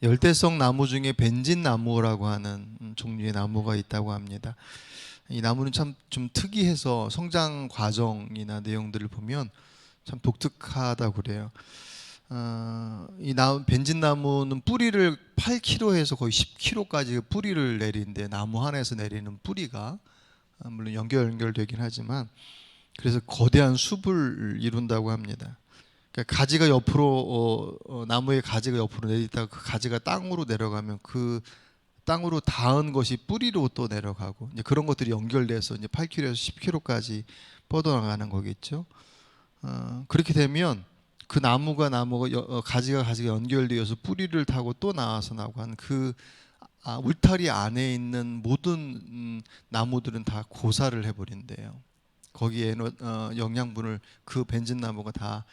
열대성 나무 중에 벤진나무라고 하는 종류의 나무가 있다고 합니다. 이 나무는 참 좀 특이해서 성장 과정이나 내용들을 보면 참 독특하다고 그래요. 벤진나무는 뿌리를 8kg에서 거의 10kg까지 뿌리를 내리는데, 나무 하나에서 내리는 뿌리가 물론 연결되긴 하지만, 그래서 거대한 숲을 이룬다고 합니다. 그러니까 가지가 옆으로 나무의 가지가 옆으로 내리다가 그 가지가 땅으로 내려가면 그 땅으로 닿은 것이 뿌리로 또 내려가고, 이제 그런 것들이 연결돼서 이제 8kg에서 10kg까지 뻗어나가는 거겠죠. 그렇게 되면 그 가지가 연결되어서 뿌리를 타고 또 나와서 나고 하는 그 울타리 안에 있는 모든 나무들은 다 고사를 해버린대요. 거기에 영양분을 그 벤진나무가 다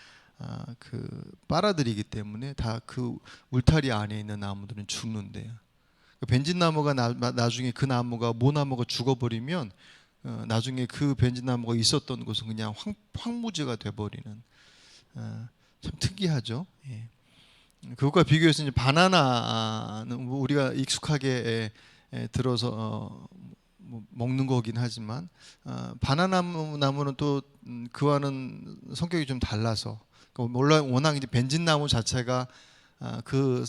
빨아들이기 때문에 다 그 울타리 안에 있는 나무들은 죽는데요. 벤진나무가 나중에 그 나무가 모나무가 죽어버리면 나중에 그 벤진나무가 있었던 곳은 그냥 황무지가 돼버리는, 참 특이하죠. 예. 그것과 비교해서 이제 바나나는 우리가 익숙하게 들어서 먹는 거긴 하지만, 바나나 나무는 또 그와는 성격이 좀 달라서, 워낙 이제 벤진나무 자체가 그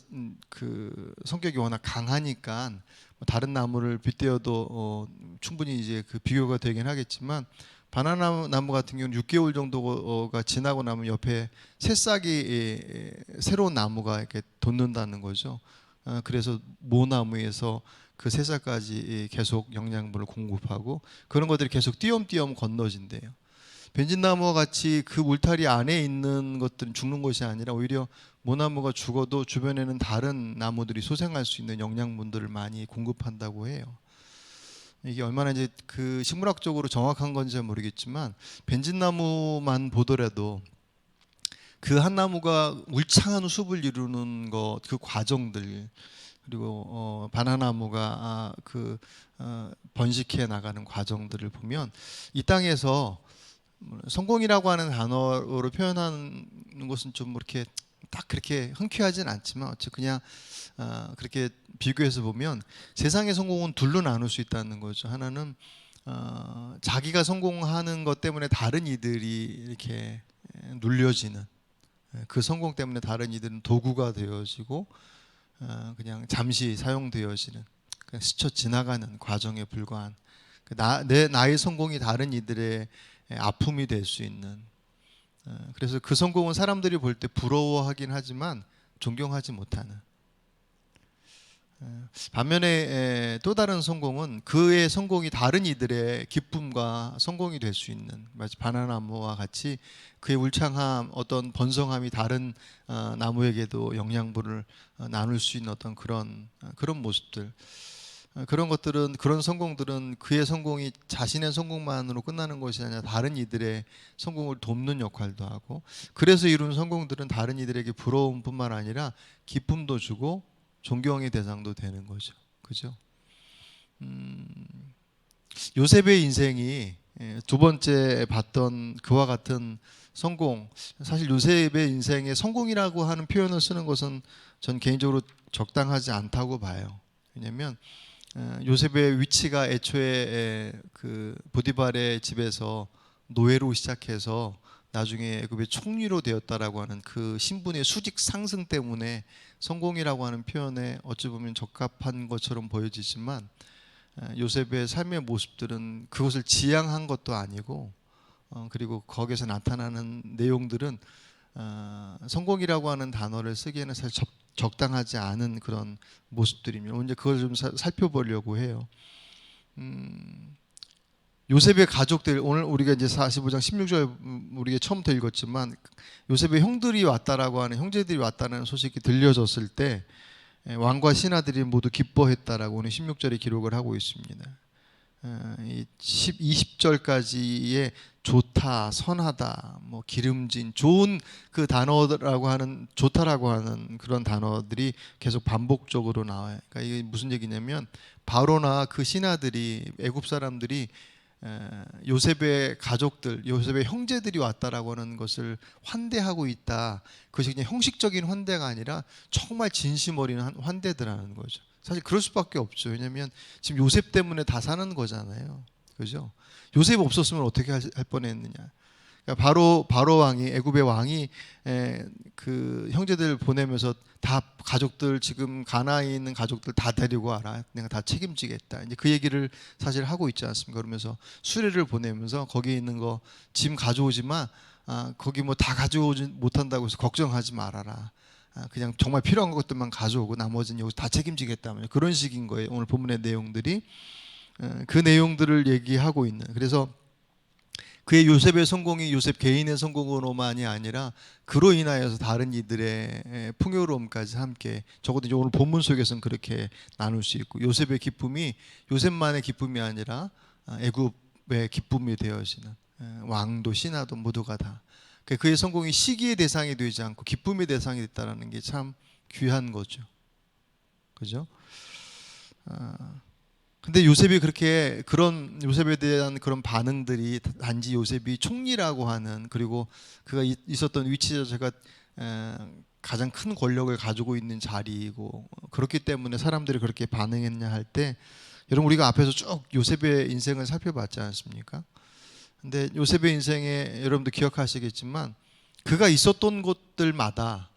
성격이 워낙 강하니까 다른 나무를 빗대어도 충분히 이제 그 비교가 되긴 하겠지만, 바나나 나무 같은 경우는 6개월 정도가 지나고 나면 옆에 새싹이 새로운 나무가 이렇게 돋는다는 거죠. 그래서 모나무에서 그 새싹까지 계속 영양분을 공급하고, 그런 것들이 계속 띄엄띄엄 건너진대요. 벤진나무와 같이 그 울타리 안에 있는 것들은 죽는 것이 아니라 오히려 모나무가 죽어도 주변에는 다른 나무들이 소생할 수 있는 영양분들을 많이 공급한다고 해요. 이게 얼마나 이제 그 식물학적으로 정확한 건지 모르겠지만, 벤진나무만 보더라도 그 한 나무가 울창한 숲을 이루는 것, 그 과정들, 그리고 바나나무가 번식해 나가는 과정들을 보면, 이 땅에서 성공이라고 하는 단어로 표현하는 것은 좀 이렇게 딱 그렇게 흔쾌하진 않지만, 그냥 그렇게 비교해서 보면 세상의 성공은 둘로 나눌 수 있다는 거죠. 하나는 자기가 성공하는 것 때문에 다른 이들이 이렇게 눌려지는, 그 성공 때문에 다른 이들은 도구가 되어지고 그냥 잠시 사용되어지는, 그냥 스쳐 지나가는 과정에 불과한, 나의 성공이 다른 이들의 아픔이 될 수 있는, 그래서 그 성공은 사람들이 볼 때 부러워하긴 하지만 존경하지 못하는, 반면에 또 다른 성공은 그의 성공이 다른 이들의 기쁨과 성공이 될 수 있는, 마치 바나나나무와 같이 그의 울창함, 어떤 번성함이 다른 나무에게도 영양분을 나눌 수 있는 어떤 그런 모습들, 그런 성공들은 그의 성공이 자신의 성공만으로 끝나는 것이 아니라 다른 이들의 성공을 돕는 역할도 하고, 그래서 이룬 성공들은 다른 이들에게 부러움뿐만 아니라 기쁨도 주고 존경의 대상도 되는 거죠. 그죠? 요셉의 인생이 두 번째 봤던 그와 같은 성공, 사실 요셉의 인생에 성공이라고 하는 표현을 쓰는 것은 전 개인적으로 적당하지 않다고 봐요. 왜냐하면 요셉의 위치가 애초에 그 보디발의 집에서 노예로 시작해서 나중에 애굽의 총리로 되었다라고 하는 그 신분의 수직 상승 때문에 성공이라고 하는 표현에 어찌 보면 적합한 것처럼 보여지지만, 요셉의 삶의 모습들은 그것을 지향한 것도 아니고, 그리고 거기서 나타나는 내용들은 성공이라고 하는 단어를 쓰기에는 사실 적당하지 않은 그런 모습들입니다. 오늘 그걸 좀 살펴보려고 해요. 요셉의 가족들, 오늘 우리가 이제 45장 16절 우리가 처음부터 읽었지만, 요셉의 형들이 왔다라고 하는, 형제들이 왔다는 소식이 들려졌을 때 왕과 신하들이 모두 기뻐했다라고 오늘 16절에 기록을 하고 있습니다. 20절까지의 좋다, 선하다, 뭐 기름진, 좋은 그 단어라고 하는, 좋다라고 하는 그런 단어들이 계속 반복적으로 나와요. 그러니까 이게 무슨 얘기냐면, 바로나 그 신하들이, 애굽 사람들이 요셉의 가족들, 요셉의 형제들이 왔다라고 하는 것을 환대하고 있다. 그것이 그냥 형식적인 환대가 아니라 정말 진심 어린 환대들하는 거죠. 사실 그럴 수밖에 없죠. 왜냐하면 지금 요셉 때문에 다 사는 거잖아요. 그죠? 요셉 없었으면 어떻게 할 뻔했느냐. 그러니까 바로 왕이, 애굽의 왕이 그 형제들 보내면서 다 가족들, 지금 가나안에 있는 가족들 다 데리고 와라. 내가 다 책임지겠다. 이제 그 얘기를 사실 하고 있지 않습니까? 그러면서 수레를 보내면서 거기에 있는 거 짐 가져오지만 거기 뭐 다 가져오지 못한다고 해서 걱정하지 말아라. 그냥 정말 필요한 것들만 가져오고 나머지는 여기서 다 책임지겠다. 그런 식인 거예요. 오늘 본문의 내용들이 그 내용들을 얘기하고 있는. 그래서 그의 요셉의 성공이 요셉 개인의 성공으로만이 아니라 그로 인하여서 다른 이들의 풍요로움까지 함께, 적어도 이제 오늘 본문 속에서는 그렇게 나눌 수 있고, 요셉의 기쁨이 요셉만의 기쁨이 아니라 애굽의 기쁨이 되어지는, 왕도 신하도 모두가 다 그의 성공이 시기의 대상이 되지 않고 기쁨의 대상이 됐다는 게 참 귀한 거죠. 그죠? 근데 요셉이 그렇게, 그런 요셉에 대한 그런 반응들이 단지 요셉이 총리라고 하는, 그리고 그가 있었던 위치 자체가 가장 큰 권력을 가지고 있는 자리이고 그렇기 때문에 사람들이 그렇게 반응했냐 할 때, 여러분 우리가 앞에서 쭉 요셉의 인생을 살펴봤지 않습니까? 근데 요셉의 인생에 여러분도 기억하시겠지만 그가 있었던 곳들마다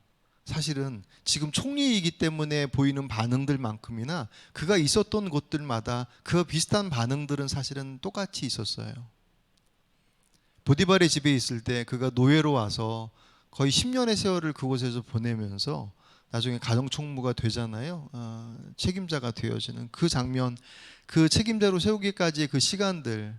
사실은 지금 총리이기 때문에 보이는 반응들만큼이나 그가 있었던 곳들마다 그 비슷한 반응들은 사실은 똑같이 있었어요. 보디발의 집에 있을 때 그가 노예로 와서 거의 10년의 세월을 그곳에서 보내면서 나중에 가정총무가 되잖아요. 책임자가 되어지는 그 장면, 그 책임자로 세우기까지의 그 시간들,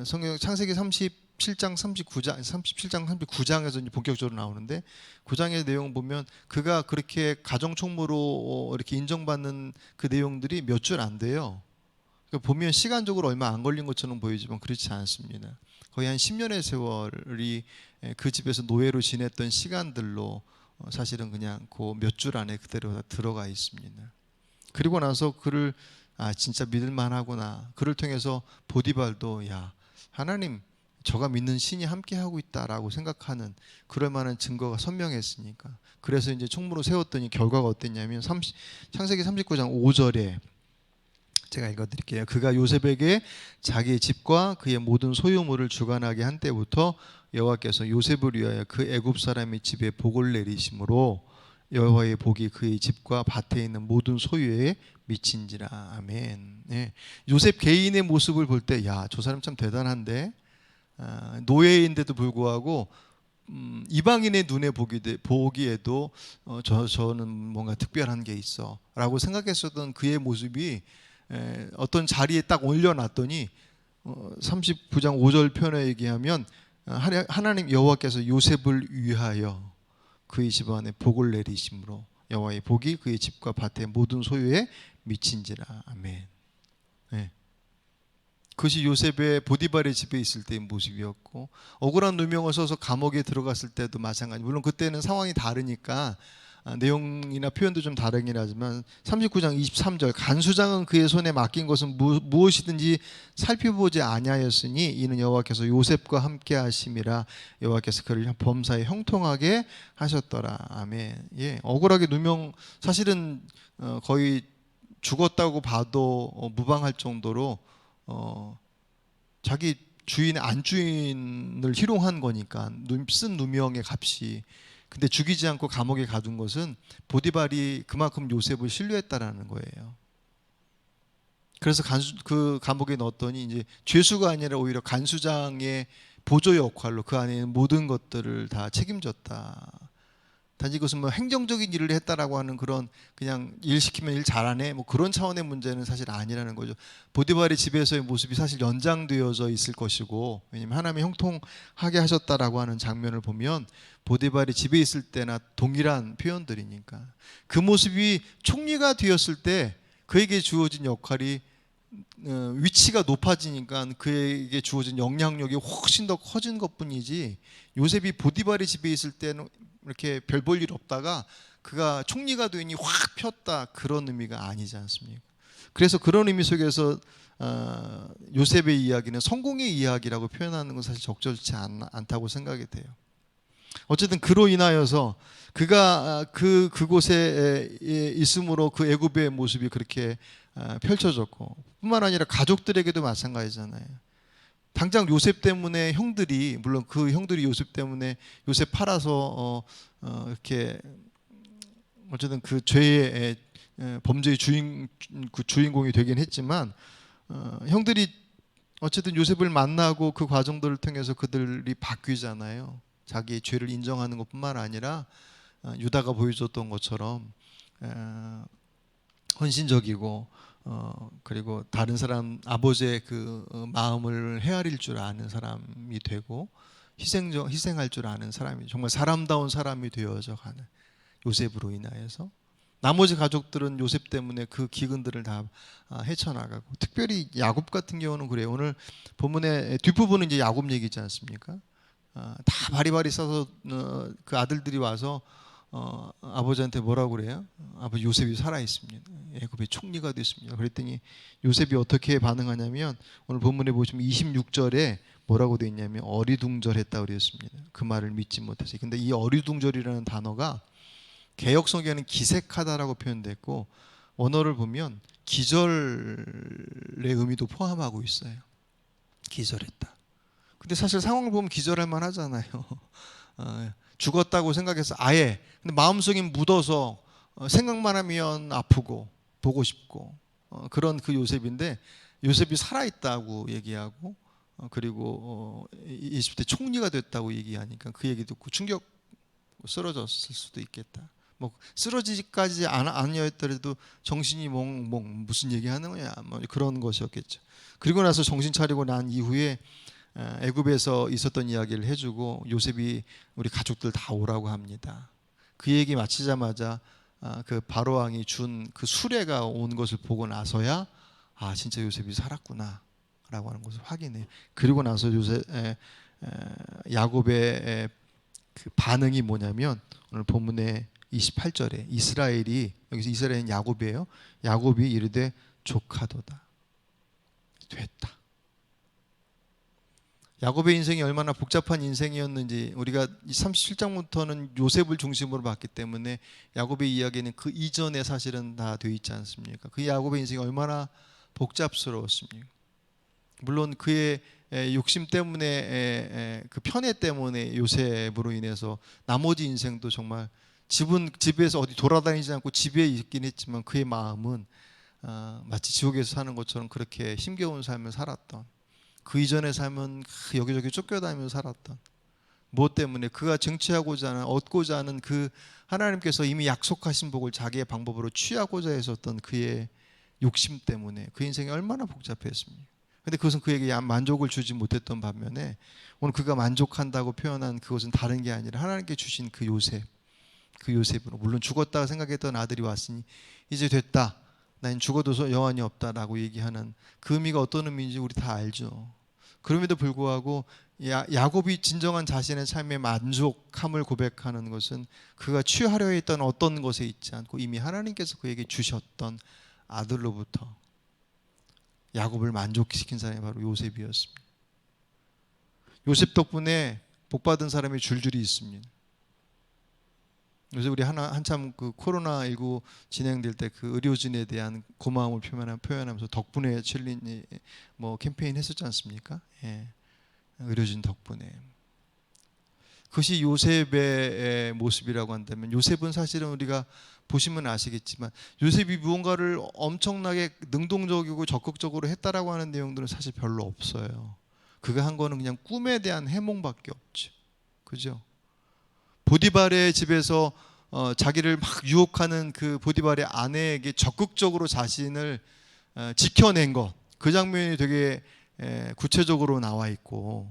성경 창세기 37장 39장에서 이제 본격적으로 나오는데, 9장의 내용 보면 그가 그렇게 가정총무로 이렇게 인정받는 그 내용들이 몇 줄 안 돼요. 그러니까 보면 시간적으로 얼마 안 걸린 것처럼 보이지만 그렇지 않습니다. 거의 한 10년의 세월이 그 집에서 노예로 지냈던 시간들로 사실은 그냥 그 몇 줄 안에 그대로 다 들어가 있습니다. 그리고 나서 그를 진짜 믿을 만하구나. 그를 통해서 보디발도 하나님, 저가 믿는 신이 함께하고 있다라고 생각하는 그럴 만한 증거가 선명했으니까. 그래서 이제 총무로 세웠더니 결과가 어땠냐면 창세기 39장 5절에 제가 읽어드릴게요. 그가 요셉에게 자기의 집과 그의 모든 소유물을 주관하게 한 때부터 여호와께서 요셉을 위하여 그 애굽 사람의 집에 복을 내리심으로 여호와의 복이 그의 집과 밭에 있는 모든 소유에 미친지라. 아멘. 네. 요셉 개인의 모습을 볼 때, 저 사람 참 대단한데, 노예인데도 불구하고 이방인의 눈에 보기에도 저는 뭔가 특별한 게 있어라고 생각했었던 그의 모습이 어떤 자리에 딱 올려놨더니 39장 5절 표현에 얘기하면 하나님 여호와께서 요셉을 위하여 그의 집안에 복을 내리심으로 여호와의 복이 그의 집과 밭의 모든 소유에 미친지라. 아멘. 네. 그것이 요셉의 보디발의 집에 있을 때의 모습이었고, 억울한 누명을 써서 감옥에 들어갔을 때도 마찬가지. 물론 그때는 상황이 다르니까 내용이나 표현도 좀 다르긴 하지만 39장 23절, 간수장은 그의 손에 맡긴 것은 무엇이든지 살펴보지 아니하였으니 이는 여호와께서 요셉과 함께 하심이라. 여호와께서 그를 범사에 형통하게 하셨더라. 아멘. 억울하게 누명, 사실은 거의 죽었다고 봐도 무방할 정도로 자기 주인의 안주인을 희롱한 거니까 쓴 누명의 값이. 근데 죽이지 않고 감옥에 가둔 것은 보디발이 그만큼 요셉을 신뢰했다라는 거예요. 그래서 그 감옥에 넣었더니 이제 죄수가 아니라 오히려 간수장의 보조 역할로 그 안에 있는 모든 것들을 다 책임졌다. 단지 그것은 뭐 행정적인 일을 했다라고 하는 그런, 그냥 일 시키면 일 잘하네 뭐 그런 차원의 문제는 사실 아니라는 거죠. 보디발의 집에서의 모습이 사실 연장되어져 있을 것이고, 왜냐하면 하나님이 형통하게 하셨다라고 하는 장면을 보면 보디발이 집에 있을 때나 동일한 표현들이니까, 그 모습이 총리가 되었을 때 그에게 주어진 역할이 위치가 높아지니까 그에게 주어진 영향력이 훨씬 더 커진 것뿐이지, 요셉이 보디발의 집에 있을 때는 이렇게 별 볼 일 없다가 그가 총리가 되니 확 폈다, 그런 의미가 아니지 않습니까? 그래서 그런 의미 속에서 요셉의 이야기는 성공의 이야기라고 표현하는 건 사실 적절치 않다고 생각이 돼요. 어쨌든 그로 인하여서 그가 그곳에 있음으로 그 애굽의 모습이 그렇게 펼쳐졌고, 뿐만 아니라 가족들에게도 마찬가지잖아요. 당장 요셉 때문에 형들이, 물론 그 형들이 요셉 때문에 요셉 팔아서 이렇게 어쨌든 그 죄의 범죄의 그 주인공이 되긴 했지만, 형들이 어쨌든 요셉을 만나고 그 과정들을 통해서 그들이 바뀌잖아요. 자기의 죄를 인정하는 것뿐만 아니라 유다가 보여줬던 것처럼 헌신적이고, 그리고 다른 사람 아버지의 그 마음을 헤아릴 줄 아는 사람이 되고, 희생할 줄 아는 사람이, 정말 사람다운 사람이 되어져 가는 요셉으로 인하여서 나머지 가족들은 요셉 때문에 그 기근들을 다 헤쳐나가고, 특별히 야곱 같은 경우는 그래요. 오늘 본문의 뒷부분은 이제 야곱 얘기지 않습니까? 다 바리바리 싸서 그 아들들이 와서 아버지한테 뭐라고 그래요? 아버지, 요셉이 살아 있습니다. 애굽의 총리가 됐습니다. 그랬더니 요셉이 어떻게 반응하냐면, 오늘 본문에 보시면 26절에 뭐라고 되어 있냐면 어리둥절했다 그랬습니다. 그 말을 믿지 못해서. 근데 이 어리둥절이라는 단어가 개역 성경에는 기색하다라고 표현됐고, 원어를 보면 기절의 의미도 포함하고 있어요. 기절했다. 근데 사실 상황을 보면 기절할 만하잖아요. 죽었다고 생각해서 아예, 근데 마음속에 묻어서 생각만 하면 아프고 보고 싶고, 그런 그 요셉인데, 요셉이 살아있다고 얘기하고, 그리고 20대 총리가 됐다고 얘기하니까 그 얘기 듣고 충격, 쓰러졌을 수도 있겠다. 뭐 쓰러지지까지 아니었더라도 정신이 몽 무슨 얘기하는 거야, 뭐 그런 것이었겠죠. 그리고 나서 정신 차리고 난 이후에 애굽에서 있었던 이야기를 해주고, 요셉이 우리 가족들 다 오라고 합니다. 그 얘기 마치자마자 그 바로 왕이 준 그 수레가 온 것을 보고 나서야 진짜 요셉이 살았구나 라고 하는 것을 확인해요. 그리고 나서 야곱의 그 반응이 뭐냐면, 오늘 본문의 28절에 이스라엘이, 여기서 이스라엘은 야곱이에요. 야곱이 이르되 조카도다. 됐다. 야곱의 인생이 얼마나 복잡한 인생이었는지, 우리가 37장부터는 요셉을 중심으로 봤기 때문에 야곱의 이야기는 그 이전에 사실은 다 되어 있지 않습니까? 그 야곱의 인생이 얼마나 복잡스러웠습니까? 물론 그의 욕심 때문에, 그 편애 때문에 요셉으로 인해서 나머지 인생도 정말 집에서 어디 돌아다니지 않고 집에 있긴 했지만, 그의 마음은 마치 지옥에서 사는 것처럼 그렇게 힘겨운 삶을 살았던, 그 이전의 삶은 여기저기 쫓겨다니면서 살았던, 무엇 때문에? 그가 쟁취하고자 하는, 얻고자 하는 그 하나님께서 이미 약속하신 복을 자기의 방법으로 취하고자 했었던 그의 욕심 때문에 그 인생이 얼마나 복잡했습니까? 근데 그것은 그에게 만족을 주지 못했던 반면에, 오늘 그가 만족한다고 표현한 그것은 다른 게 아니라 하나님께 주신 그 요셉으로, 물론 죽었다고 생각했던 아들이 왔으니 이제 됐다, 난 죽어도 여한이 없다라고 얘기하는 그 의미가 어떤 의미인지 우리 다 알죠. 그럼에도 불구하고 야곱이 진정한 자신의 삶의 만족함을 고백하는 것은 그가 취하려 했던 어떤 것에 있지 않고 이미 하나님께서 그에게 주셨던 아들로부터 야곱을 만족시킨 사람이 바로 요셉이었습니다. 요셉 덕분에 복받은 사람이 줄줄이 있습니다. 그래서 우리 한참 그 코로나19 진행될 때 그 의료진에 대한 고마움을 표현하면서 덕분에 칠린 뭐 캠페인 했었지 않습니까? 예. 의료진 덕분에. 그것이 요셉의 모습이라고 한다면, 요셉은 사실은 우리가 보시면 아시겠지만 요셉이 무언가를 엄청나게 능동적이고 적극적으로 했다라고 하는 내용들은 사실 별로 없어요. 그가 한 거는 그냥 꿈에 대한 해몽밖에 없죠. 그죠? 보디발의 집에서 자기를 막 유혹하는 그 보디발의 아내에게 적극적으로 자신을 지켜낸 것, 그 장면이 되게 구체적으로 나와 있고,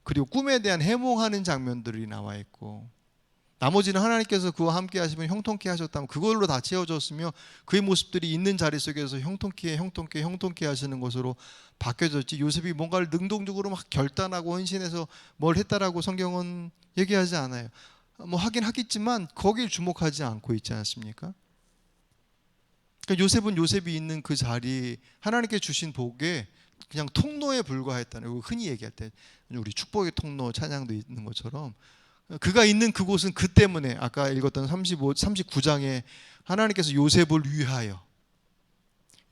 그리고 꿈에 대한 해몽하는 장면들이 나와 있고, 나머지는 하나님께서 그와 함께 하시면 형통케 하셨다면 그걸로 다 채워졌으며, 그의 모습들이 있는 자리 속에서 형통케 하시는 것으로 바뀌어졌지, 요셉이 뭔가를 능동적으로 막 결단하고 헌신해서 뭘 했다라고 성경은 얘기하지 않아요. 뭐 하긴 하겠지만 거기에 주목하지 않고 있지 않습니까? 그러니까 요셉은 요셉이 있는 그 자리, 하나님께 주신 복에 그냥 통로에 불과했다는 거. 흔히 얘기할 때 우리 축복의 통로 찬양도 있는 것처럼 그가 있는 그곳은 그 때문에 아까 읽었던 39장에 하나님께서 요셉을 위하여,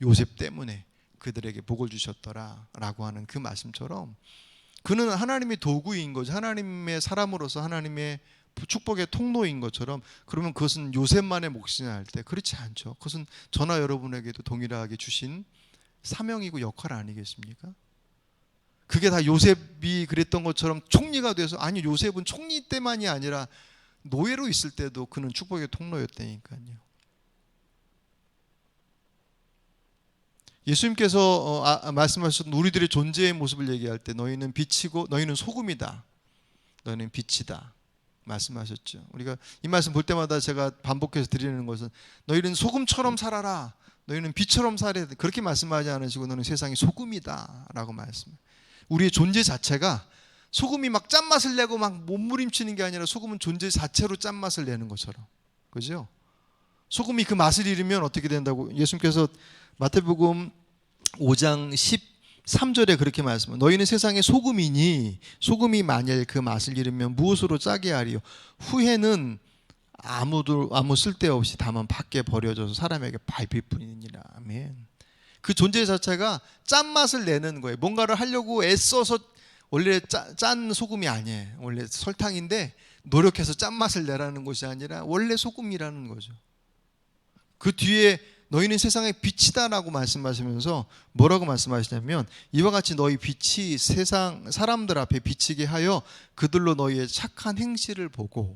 요셉 때문에 그들에게 복을 주셨더라 라고 하는 그 말씀처럼 그는 하나님의 도구인 거죠. 하나님의 사람으로서 하나님의 축복의 통로인 것처럼. 그러면 그것은 요셉만의 몫이냐 할 때 그렇지 않죠. 그것은 저나 여러분에게도 동일하게 주신 사명이고 역할 아니겠습니까? 그게 다 요셉이 그랬던 것처럼 총리가 돼서, 아니 요셉은 총리 때만이 아니라 노예로 있을 때도 그는 축복의 통로였다니까요. 예수님께서 말씀하셨던 우리들의 존재의 모습을 얘기할 때 너희는 빛이고 너희는 소금이다, 너희는 빛이다 말씀하셨죠. 우리가 이 말씀 볼 때마다 제가 반복해서 드리는 것은 너희는 소금처럼 살아라, 너희는 빛처럼 살아야 돼, 그렇게 말씀하지 않으시고 너는 세상의 소금이다 라고 말씀해요. 우리의 존재 자체가 소금이 막 짠맛을 내고 막 몸부림치는 게 아니라 소금은 존재 자체로 짠맛을 내는 것처럼, 그죠? 소금이 그 맛을 잃으면 어떻게 된다고 예수님께서 마태복음 5장 13절에 그렇게 말씀해요. 너희는 세상의 소금이니 소금이 만일 그 맛을 잃으면 무엇으로 짜게 하리요? 후에는 아무 쓸데없이 다만 밖에 버려져서 사람에게 밟힐 뿐이니라. 아멘. 그 존재 자체가 짠맛을 내는 거예요. 뭔가를 하려고 애써서, 원래 짠 소금이 아니에요. 원래 설탕인데 노력해서 짠맛을 내라는 것이 아니라 원래 소금이라는 거죠. 그 뒤에 너희는 세상의 빛이다라고 말씀하시면서 뭐라고 말씀하시냐면 이와 같이 너희 빛이 세상 사람들 앞에 비치게 하여 그들로 너희의 착한 행실을 보고,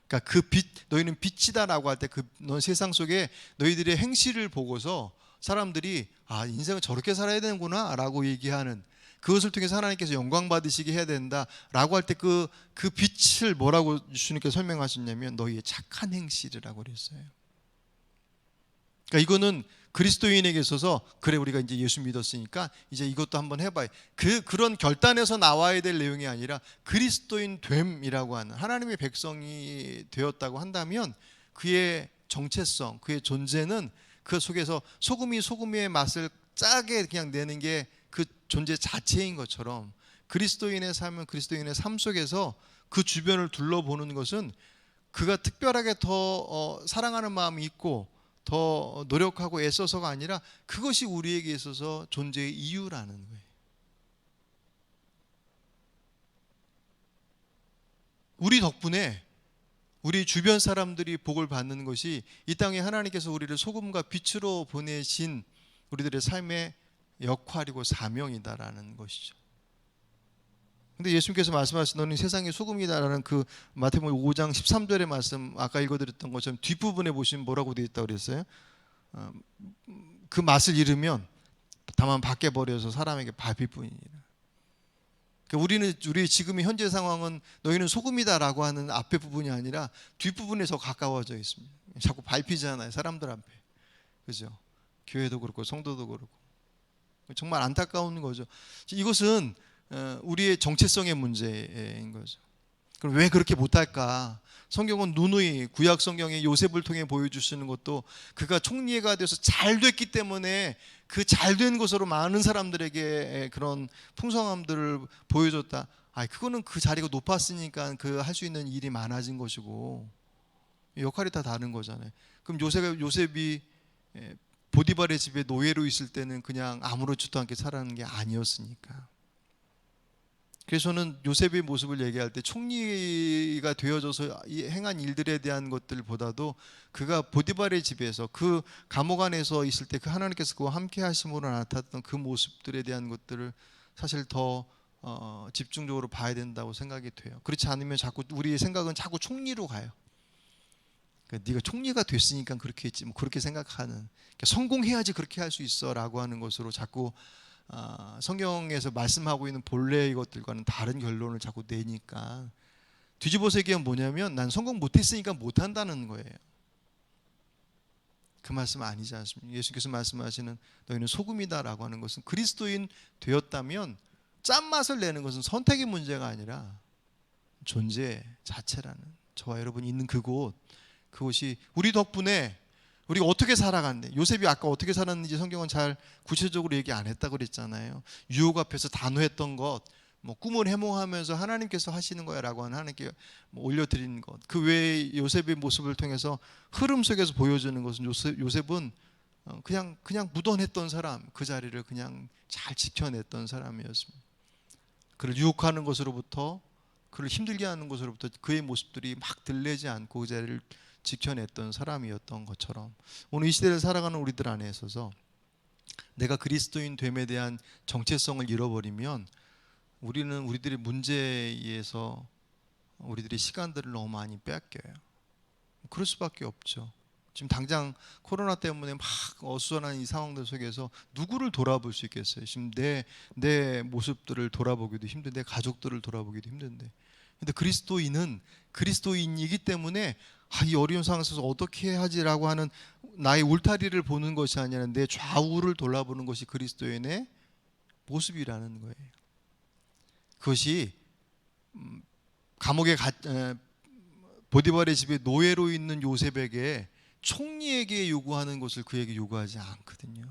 그러니까 그 빛, 너희는 빛이다라고 할 때 그 세상 속에 너희들의 행실을 보고서 사람들이 아, 인생을 저렇게 살아야 되는구나 라고 얘기하는, 그것을 통해서 하나님께서 영광 받으시게 해야 된다라고 할 때 그 빛을 뭐라고 주님께서 설명하셨냐면 너희의 착한 행실이라고 그랬어요. 그러니까 이거는 그리스도인에게 있어서, 그래 우리가 이제 예수 믿었으니까 이제 이것도 한번 해봐요, 그런 결단에서 나와야 될 내용이 아니라 그리스도인 됨이라고 하는, 하나님의 백성이 되었다고 한다면 그의 정체성, 그의 존재는 그 속에서 소금이 소금의 맛을 짜게 그냥 내는 게 그 존재 자체인 것처럼, 그리스도인의 삶은 그리스도인의 삶 속에서 그 주변을 둘러보는 것은 그가 특별하게 더 사랑하는 마음이 있고 더 노력하고 애써서가 아니라 그것이 우리에게 있어서 존재의 이유라는 거예요. 우리 덕분에 우리 주변 사람들이 복을 받는 것이 이 땅에 하나님께서 우리를 소금과 빛으로 보내신 우리들의 삶의 역할이고 사명이다라는 것이죠. 근데 예수님께서 말씀하신 너는 세상의 소금이다라는 그 마태복음 5장 13절의 말씀, 아까 읽어드렸던 것처럼 뒷부분에 보시면 뭐라고 되어 있다고 그랬어요? 그 맛을 잃으면 다만 밖에 버려서 사람에게 밟힐 뿐이니라. 그러니까 우리 지금의 현재 상황은 너희는 소금이다라고 하는 앞에 부분이 아니라 뒷부분에 더 가까워져 있습니다. 자꾸 밟히잖아요, 사람들 앞에. 그죠? 교회도 그렇고 성도도 그렇고. 정말 안타까운 거죠. 이것은 우리의 정체성의 문제인 거죠. 그럼 왜 그렇게 못할까? 성경은 누누이 구약 성경의 요셉을 통해 보여주시는 것도 그가 총리가 돼서 잘 됐기 때문에 그 잘된 것으로 많은 사람들에게 그런 풍성함들을 보여줬다. 그거는 그 자리가 높았으니까 그 할 수 있는 일이 많아진 것이고 역할이 다 다른 거잖아요. 그럼 요셉이 보디발의 집에 노예로 있을 때는 그냥 아무렇지도 않게 살아가는 게 아니었으니까. 그래서 저는 요셉의 모습을 얘기할 때 총리가 되어져서 행한 일들에 대한 것들보다도 그가 보디발의 집에서 그 감옥 안에서 있을 때 그 하나님께서 그와 함께 하심으로 나타났던 그 모습들에 대한 것들을 사실 더 집중적으로 봐야 된다고 생각이 돼요. 그렇지 않으면 자꾸 우리의 생각은 자꾸 총리로 가요. 그러니까 네가 총리가 됐으니까 그렇게 했지, 뭐 그렇게 생각하는, 그러니까 성공해야지 그렇게 할 수 있어라고 하는 것으로 자꾸 성경에서 말씀하고 있는 본래의 것들과는 다른 결론을 자꾸 내니까 뒤집어서 얘기하면 뭐냐면 난 성공 못했으니까 못한다는 거예요. 그 말씀 아니지 않습니까? 예수께서 말씀하시는 너희는 소금이다라고 하는 것은 그리스도인 되었다면 짠맛을 내는 것은 선택의 문제가 아니라 존재 자체라는, 저와 여러분이 있는 그곳이 우리 덕분에 우리가 어떻게 살아갔네. 요셉이 아까 어떻게 살았는지 성경은 잘 구체적으로 얘기 안 했다고 그랬잖아요. 유혹 앞에서 단호했던 것, 뭐 꿈을 해몽하면서 하나님께서 하시는 거야라고 하나님께 뭐 올려드리는 것. 그 외에 요셉의 모습을 통해서 흐름 속에서 보여주는 것은 요셉은 그냥 무던했던 사람, 그 자리를 그냥 잘 지켜냈던 사람이었습니다. 그를 유혹하는 것으로부터, 그를 힘들게 하는 것으로부터 그의 모습들이 막 들리지 않고 그 자리를 지켜냈던 사람이었던 것처럼 오늘 이 시대를 살아가는 우리들 안에 있어서 내가 그리스도인 됨에 대한 정체성을 잃어버리면 우리는 우리들의 문제에 의해서 우리들의 시간들을 너무 많이 뺏겨요. 그럴 수밖에 없죠. 지금 당장 코로나 때문에 막 어수선한 이 상황들 속에서 누구를 돌아볼 수 있겠어요? 지금 내 모습들을 돌아보기도 힘든데, 가족들을 돌아보기도 힘든데. 근데 그리스도인은 그리스도인이기 때문에 이 어려운 상황 속에서 어떻게 하지라고 하는 나의 울타리를 보는 것이 아니라 내 좌우를 돌아보는 것이 그리스도인의 모습이라는 거예요. 그것이 감옥에 보디발의 집에 노예로 있는 요셉에게 총리에게 요구하는 것을 그에게 요구하지 않거든요.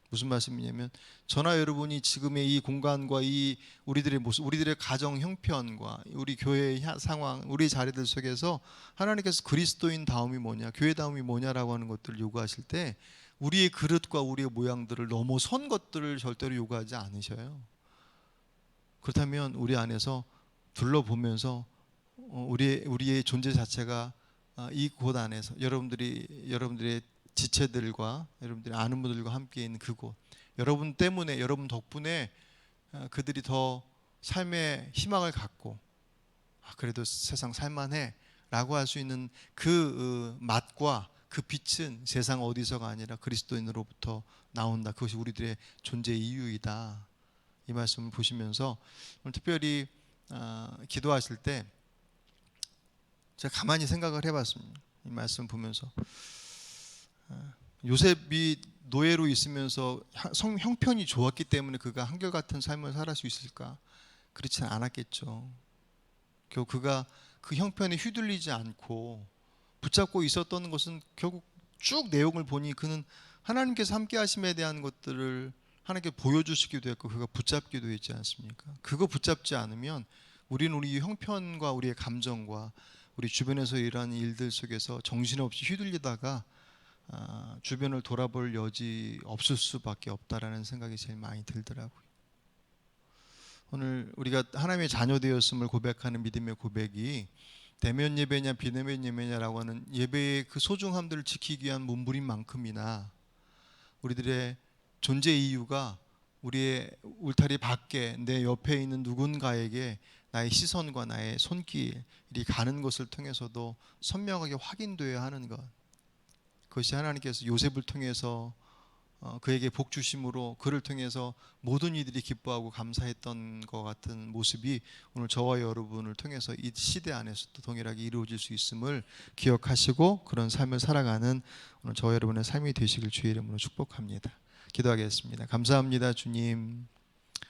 무슨 말씀이냐면 저나 여러분이 지금의 이 공간과 이 우리들의 모습, 우리들의 가정 형편과 우리 교회의 상황, 우리 자리들 속에서 하나님께서 그리스도인 다움이 뭐냐, 교회 다움이 뭐냐라고 하는 것들을 요구하실 때 우리의 그릇과 우리의 모양들을 넘어선 것들을 절대로 요구하지 않으셔요. 그렇다면 우리 안에서 둘러보면서 우리의 존재 자체가 이 곳 안에서 여러분들의 지체들과 여러분들이 아는 분들과 함께 있는 그곳, 여러분 때문에, 여러분 덕분에 그들이 더 삶의 희망을 갖고 그래도 세상 살만해 라고 할 수 있는 그 맛과 그 빛은 세상 어디서가 아니라 그리스도인으로부터 나온다. 그것이 우리들의 존재 이유이다. 이 말씀을 보시면서 오늘 특별히 기도하실 때 제가 가만히 생각을 해봤습니다. 이 말씀 보면서 요셉이 노예로 있으면서 형편이 좋았기 때문에 그가 한결같은 삶을 살 수 있을까? 그렇지는 않았겠죠. 결국 그가 그 형편에 휘둘리지 않고 붙잡고 있었던 것은 결국 쭉 내용을 보니 그는 하나님께서 함께 하심에 대한 것들을 하나님께 보여주시기도 했고 그가 붙잡기도 했지 않습니까? 그거 붙잡지 않으면 우리는 우리 형편과 우리의 감정과 우리 주변에서 일하는 일들 속에서 정신없이 휘둘리다가 주변을 돌아볼 여지 없을 수밖에 없다라는 생각이 제일 많이 들더라고요. 오늘 우리가 하나님의 자녀 되었음을 고백하는 믿음의 고백이 대면 예배냐 비대면 예배냐라고 하는 예배의 그 소중함들을 지키기 위한 몸부림 만큼이나 우리들의 존재 이유가 우리의 울타리 밖에 내 옆에 있는 누군가에게 나의 시선과 나의 손길이 가는 것을 통해서도 선명하게 확인되어야 하는 것, 그것이 하나님께서 요셉을 통해서 그에게 복 주심으로 그를 통해서 모든 이들이 기뻐하고 감사했던 것 같은 모습이 오늘 저와 여러분을 통해서 이 시대 안에서도 동일하게 이루어질 수 있음을 기억하시고 그런 삶을 살아가는 오늘 저와 여러분의 삶이 되시길 주의 이름으로 축복합니다. 기도하겠습니다. 감사합니다, 주님.